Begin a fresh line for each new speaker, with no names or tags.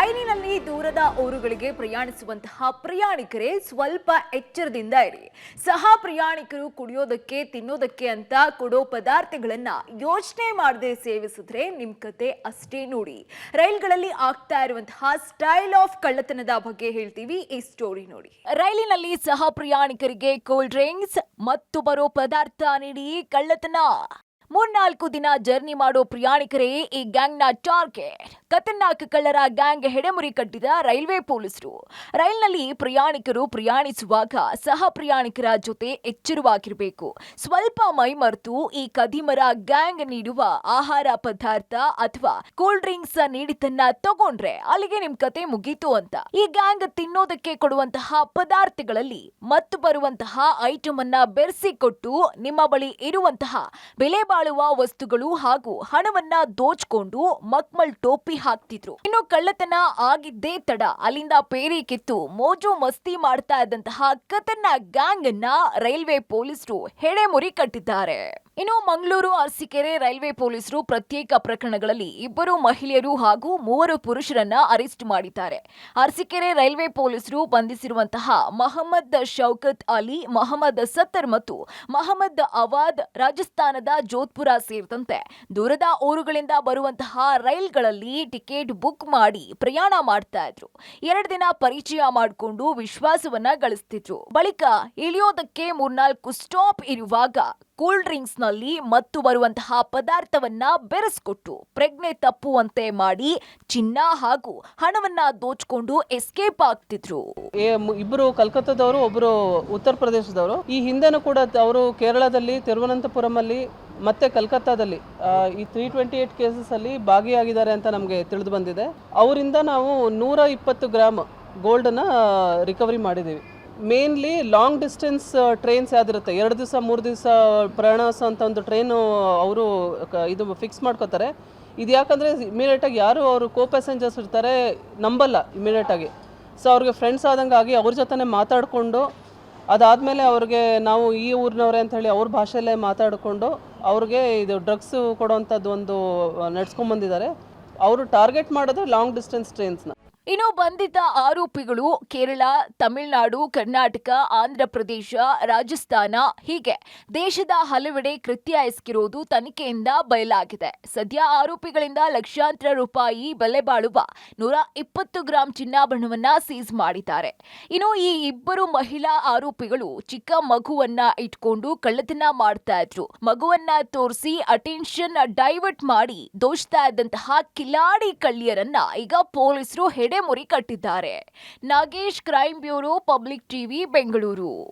ರೈಲಿನಲ್ಲಿ ದೂರದ ಊರುಗಳಿಗೆ ಪ್ರಯಾಣಿಸುವಂತಹ ಪ್ರಯಾಣಿಕರೇ ಸ್ವಲ್ಪ ಎಚ್ಚರದಿಂದ ಇರಿ. ಸಹ ಪ್ರಯಾಣಿಕರು ಕುಡಿಯೋದಕ್ಕೆ ತಿನ್ನೋದಕ್ಕೆ ಅಂತ ಕೊಡೋ ಪದಾರ್ಥಗಳನ್ನ ಯೋಚನೆ ಮಾಡದೆ ಸೇವಿಸಿದ್ರೆ ನಿಮ್ ಕತೆ ಅಷ್ಟೇ ನೋಡಿ. ರೈಲ್ಗಳಲ್ಲಿ ಆಗ್ತಾ ಇರುವಂತಹ ಸ್ಟೈಲ್ ಆಫ್ ಕಳ್ಳತನದ ಬಗ್ಗೆ ಹೇಳ್ತೀವಿ, ಈ ಸ್ಟೋರಿ ನೋಡಿ. ರೈಲಿನಲ್ಲಿ ಸಹ ಪ್ರಯಾಣಿಕರಿಗೆ ಕೂಲ್ ಡ್ರಿಂಕ್ಸ್ ಮತ್ತು ಬರೋ ಪದಾರ್ಥ ನೀಡಿ ಕಳ್ಳತನ. 3-4 ದಿನ ಜರ್ನಿ ಮಾಡೋ ಪ್ರಯಾಣಿಕರೇ ಈ ಗ್ಯಾಂಗ್ನ ಟಾರ್ಗೆಟ್. ಖತರ್ನಾಕ್ ಕಳ್ಳರ ಗ್ಯಾಂಗ್ ಹೆಡೆಮುರಿ ಕಟ್ಟಿದ ರೈಲ್ವೆ ಪೊಲೀಸರು. ರೈಲ್ನಲ್ಲಿ ಪ್ರಯಾಣಿಕರು ಪ್ರಯಾಣಿಸುವಾಗ ಸಹ ಪ್ರಯಾಣಿಕರ ಜೊತೆ ಎಚ್ಚರವಾಗಿರಬೇಕು. ಸ್ವಲ್ಪ ಮೈ ಮರೆತು ಈ ಕದಿಮರ ಗ್ಯಾಂಗ್ ನೀಡುವ ಆಹಾರ ಪದಾರ್ಥ ಅಥವಾ ಕೂಲ್ ಡ್ರಿಂಕ್ಸ್ ನೀಡಿದ್ದನ್ನ ತಗೊಂಡ್ರೆ ಅಲ್ಲಿಗೆ ನಿಮ್ ಕತೆ ಮುಗೀತು ಅಂತ. ಈ ಗ್ಯಾಂಗ್ ತಿನ್ನೋದಕ್ಕೆ ಕೊಡುವಂತಹ ಪದಾರ್ಥಗಳಲ್ಲಿ ಮತ್ತು ಬರುವಂತಹ ಐಟಮ್ ಅನ್ನ ಬೆರೆಸಿಕೊಟ್ಟು ನಿಮ್ಮ ಬಳಿ ಇರುವಂತಹ ಬೆಲೆ ಬಾಳುವ ವಸ್ತುಗಳು ಹಾಗೂ ಹಣವನ್ನ ದೋಚ್ಕೊಂಡು ಮಕ್ಮಲ್ ಟೋಪಿ ಹಾಕ್ತಿದ್ರು. ಇನ್ನು ಕಳ್ಳತನ ಆಗಿದ್ದೇ ತಡ ಅಲ್ಲಿಂದ ಪೇರಿ ಕಿತ್ತು ಮೋಜು ಮಸ್ತಿ ಮಾಡ್ತಾ ಇದ್ದಂತಹ ಖತರ್ನಾಕ್ ಗ್ಯಾಂಗ್ ಅನ್ನ ರೈಲ್ವೆ ಪೊಲೀಸರು ಹೆಡೆಮುರಿ ಕಟ್ಟಿದ್ದಾರೆ. ಇನ್ನು ಮಂಗಳೂರು ಅರಸೀಕೆರೆ ರೈಲ್ವೆ ಪೊಲೀಸರು ಪ್ರತ್ಯೇಕ ಪ್ರಕರಣಗಳಲ್ಲಿ 2 ಮಹಿಳೆಯರು ಹಾಗೂ 3 ಪುರುಷರನ್ನ ಅರೆಸ್ಟ್ ಮಾಡಿದ್ದಾರೆ. ಅರಸೀಕೆರೆ ರೈಲ್ವೆ ಪೊಲೀಸರು ಬಂಧಿಸಿರುವಂತಹ ಮೊಹಮ್ಮದ್ ಶೌಕತ್ ಅಲಿ, ಮೊಹಮ್ಮದ್ ಸತ್ತರ್ ಮತ್ತು ಮೊಹಮ್ಮದ್ ಅವಾದ್ ರಾಜಸ್ಥಾನದ ಜೋಧ್ಪುರ ಸೇರಿದಂತೆ ದೂರದ ಊರುಗಳಿಂದ ಬರುವಂತಹ ರೈಲ್ಗಳಲ್ಲಿ ಟಿಕೆಟ್ ಬುಕ್ ಮಾಡಿ ಪ್ರಯಾಣ ಮಾಡ್ತಾ ಇದ್ರು. 2 ದಿನ ಪರಿಚಯ ಮಾಡಿಕೊಂಡು ವಿಶ್ವಾಸವನ್ನ ಗಳಿಸ್ತಿದ್ರು. ಬಳಿಕ ಇಳಿಯೋದಕ್ಕೆ 3-4 ಸ್ಟಾಪ್ ಇರುವಾಗ ಕೂಲ್ ಡ್ರಿಂಕ್ಸ್ ನಲ್ಲಿ ಮತ್ತು ಬರುವಂತಹ ಪದಾರ್ಥವನ್ನ ಬೆರೆಸ್ಕೊಟ್ಟು ಪ್ರಜ್ಞೆ ತಪ್ಪುವಂತೆ ಮಾಡಿ ಚಿನ್ನ ಹಾಗೂ ಹಣವನ್ನ ದೋಚ್ಕೊಂಡು ಎಸ್ಕೇಪ್ ಆಗ್ತಿದ್ರು.
ಇಬ್ಬರು ಕಲ್ಕತ್ತಾದವರು, ಒಬ್ಬರು ಉತ್ತರ ಪ್ರದೇಶದವರು. ಈ ಹಿಂದೆನೂ ಕೂಡ ಅವರು ಕೇರಳದಲ್ಲಿ ತಿರುವನಂತಪುರಂ ಅಲ್ಲಿ ಮತ್ತೆ ಕಲ್ಕತ್ತಾದಲ್ಲಿ ಈ 328 ಕೇಸಸ್ ಅಲ್ಲಿ ಭಾಗಿಯಾಗಿದ್ದಾರೆ ಅಂತ ನಮಗೆ ತಿಳಿದು ಬಂದಿದೆ. ಅವರಿಂದ ನಾವು 120 ಗ್ರಾಮ್ ಗೋಲ್ಡನ್ನ ರಿಕವರಿ ಮಾಡಿದ್ದೀವಿ. ಮೇನ್ಲಿ ಲಾಂಗ್ ಡಿಸ್ಟೆನ್ಸ್ ಟ್ರೈನ್ಸ್ ಯಾವ್ದಿರುತ್ತೆ, 2 ದಿವಸ 3 ದಿವಸ ಪ್ರಯಾಣಿಸ ಅಂತ ಒಂದು ಟ್ರೈನು ಅವರು ಇದು ಫಿಕ್ಸ್ ಮಾಡ್ಕೋತಾರೆ. ಇದು ಯಾಕಂದರೆ ಇಮಿಡಿಯೇಟಾಗಿ ಯಾರು ಅವರು ಕೋ ಪ್ಯಾಸೆಂಜರ್ಸ್ ಇರ್ತಾರೆ ನಂಬಲ್ಲ ಇಮಿಡಿಯೇಟಾಗಿ. ಸೊ ಅವ್ರಿಗೆ ಫ್ರೆಂಡ್ಸ್ ಆದಂಗೆ ಆಗಿ ಅವ್ರ ಜೊತೆ ಮಾತಾಡಿಕೊಂಡು ಅದಾದಮೇಲೆ ಅವ್ರಿಗೆ ನಾವು ಈ ಊರಿನವ್ರೆ ಅಂತ ಹೇಳಿ ಅವ್ರ ಭಾಷೆಯಲ್ಲೇ ಮಾತಾಡಿಕೊಂಡು ಅವ್ರಿಗೆ ಇದು ಡ್ರಗ್ಸು ಕೊಡೋವಂಥದ್ದು ಒಂದು ನಡ್ಸ್ಕೊಂಬಂದಿದ್ದಾರೆ. ಅವರು ಟಾರ್ಗೆಟ್ ಮಾಡೋದು ಲಾಂಗ್ ಡಿಸ್ಟೆನ್ಸ್ ಟ್ರೈನ್ಸ್ನ.
ಇನ್ನು ಬಂಧಿತ ಆರೋಪಿಗಳು ಕೇರಳ, ತಮಿಳುನಾಡು, ಕರ್ನಾಟಕ, ಆಂಧ್ರ ಪ್ರದೇಶ, ರಾಜಸ್ಥಾನ ಹೀಗೆ ದೇಶದ ಹಲವೆಡೆ ಕೃತ್ಯ ಎಸಗಿರೋದು ತನಿಖೆಯಿಂದ ಬಯಲಾಗಿದೆ. ಸದ್ಯ ಆರೋಪಿಗಳಿಂದ ಲಕ್ಷಾಂತರ ರೂಪಾಯಿ ಬೆಲೆ ಬಾಳುವ 120 ಗ್ರಾಂ ಚಿನ್ನಾಭರಣವನ್ನ ಸೀಸ್ ಮಾಡಿದ್ದಾರೆ. ಇನ್ನು ಈ 2 ಮಹಿಳಾ ಆರೋಪಿಗಳು ಚಿಕ್ಕ ಮಗುವನ್ನ ಇಟ್ಕೊಂಡು ಕಳ್ಳತನ ಮಾಡ್ತಾ ಇದ್ರು. ಮಗುವನ್ನ ತೋರಿಸಿ ಅಟೆನ್ಷನ್ ಡೈವರ್ಟ್ ಮಾಡಿ ದೋಚ್ತಾ ಇದ್ದಂತಹ ಕಿಲಾಡಿ ಕಳ್ಳಿಯರನ್ನ ಈಗ ಪೊಲೀಸರು ಹೆಡೆಮುರಿ ಕಟ್ಟಿದ್ದಾರೆ. Nagesh, crime bureau, public TV, Bengaluru.